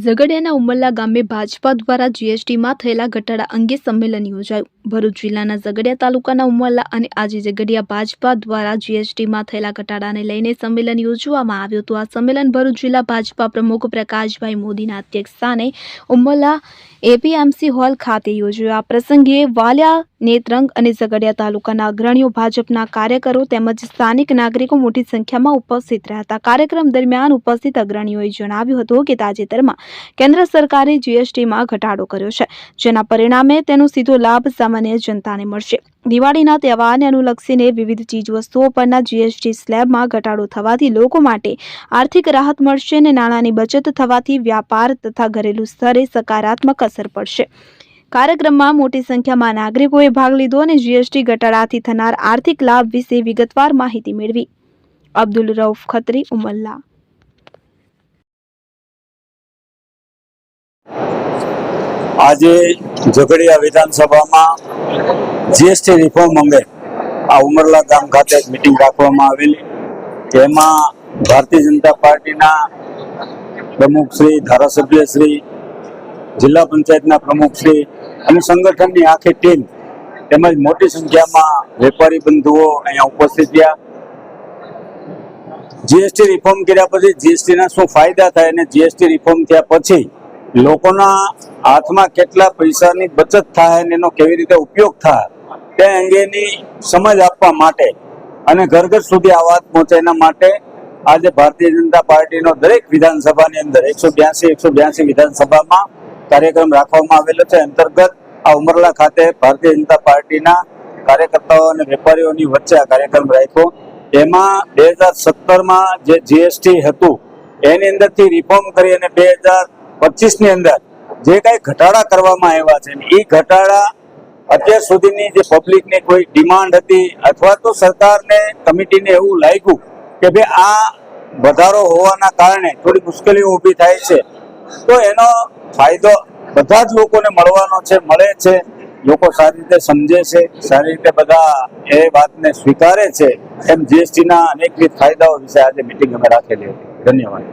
ઝઘડિયાના ઉમરલા ગામે ભાજપા દ્વારા જીએસટીમાં થયેલા ઘટાડા અંગે સંમેલન યોજાયું. ભરૂચ જિલ્લાના ઝઘડિયા તાલુકાના ઉમરલા અને આજે ઝઘડિયા ભાજપા દ્વારા જીએસટીમાં થયેલા ઘટાડાને લઈને સંમેલન યોજવામાં આવ્યું હતું. આ સંમેલન ભરૂચ જિલ્લા ભાજપા પ્રમુખ પ્રકાશભાઈ મોદીના અધ્યક્ષસ્થાને ઉમરલા એપીએમસી હોલ ખાતે યોજાયું. આ પ્રસંગે વાલિયા, નેત્રંગ અને ઝઘડિયા તાલુકાના અગ્રણીઓ, ભાજપના કાર્યકરો તેમજ સ્થાનિક નાગરિકો મોટી સંખ્યામાં ઉપસ્થિત રહ્યા હતા. કાર્યક્રમ દરમિયાન ઉપસ્થિત અગ્રણીઓએ જણાવ્યું હતું કે તાજેતરમાં કેન્દ્ર સરકારે જીએસટીમાં ઘટાડો કર્યો છે, જેના પરિણામે તેનો સીધો લાભ સામાન્ય જનતાને મળશે. દિવાળીના તહેવારને અનુલક્ષીને વિવિધ ચીજવસ્તુઓ પરના જીએસટી સ્લેબમાં ઘટાડો થવાથી લોકો માટે આર્થિક રાહત મળશે અને નાણાંની બચત થવાથી વ્યાપાર તથા ઘરેલું સ્તરે સકારાત્મક અસર પડશે. કાર્યક્રમમાં મોટી સંખ્યામાં નાગરિકોએ ભાગ લીધો અને જીએસટી ઘટાડાથી થનાર આર્થિક લાભ વિશે વિગતવાર માહિતી મેળવી. અબ્દુલ રઉફ ખત્રી, ઉમરલા. આજે ઝઘડિયા વિધાનસભામાં જીએસટી રિફોર્મ અંગે આ ઉમરલા ગામ ખાતે એક મિટિંગ રાખવામાં આવેલી. તેમાં ભારતીય જનતા પાર્ટીના પ્રમુખશ્રી, ધારાસભ્યશ્રી, જિલ્લા પંચાયતના પ્રમુખશ્રી અને સંગઠનની આખી ટીમ તેમજ મોટી સંખ્યામાં વેપારી બંધુઓ અહીંયા ઉપસ્થિત રહ્યા. જીએસટી રિફોર્મ કર્યા પછી જીએસટીના શું ફાયદા થાય અને જીએસટી રિફોર્મ થયા પછી લોકોના હાથમાં કેટલા પૈસાની બચત થાય અને એનો કેવી રીતે ઉપયોગ થાય તે અંગેની સમજ આપવા માટે અને ઘર ઘર સુધી આ વાત પહોંચે એના માટે આજે ભારતીય જનતા પાર્ટીનો દરેક વિધાનસભાની અંદર 182 વિધાનસભામાં કાર્યક્રમ રાખવામાં આવેલો છે. અંતર્ગત આ ઉમરલા ખાતે ભારતીય જનતા પાર્ટીના કાર્યકર્તાઓ અને વેપારીઓની વચ્ચે આ કાર્યક્રમ રાખ્યો. એમાં 2017માં જે જીએસટી હતું એની અંદરથી રિફોર્મ કરી અને 2025ની અંદર જે કાંઈ ઘટાડા કરવામાં આવ્યા છે એ ઘટાડા અત્યાર સુધીની જે પબ્લિકની કોઈ ડિમાન્ડ હતી અથવા તો સરકારને, કમિટીને એવું લાગ્યું કે ભાઈ આ વધારો હોવાના કારણે થોડી મુશ્કેલીઓ ઊભી થાય છે, તો એનો ફાયદો બધા જ લોકોને મળવાનો છે, મળે છે. લોકો સારી રીતે સમજે છે, સારી રીતે બધા એ વાતને સ્વીકારે છે. એમ જીએસટીના અનેકવિધ ફાયદાઓ વિશે આજે મિટિંગ અમે રાખેલી હતી. ધન્યવાદ.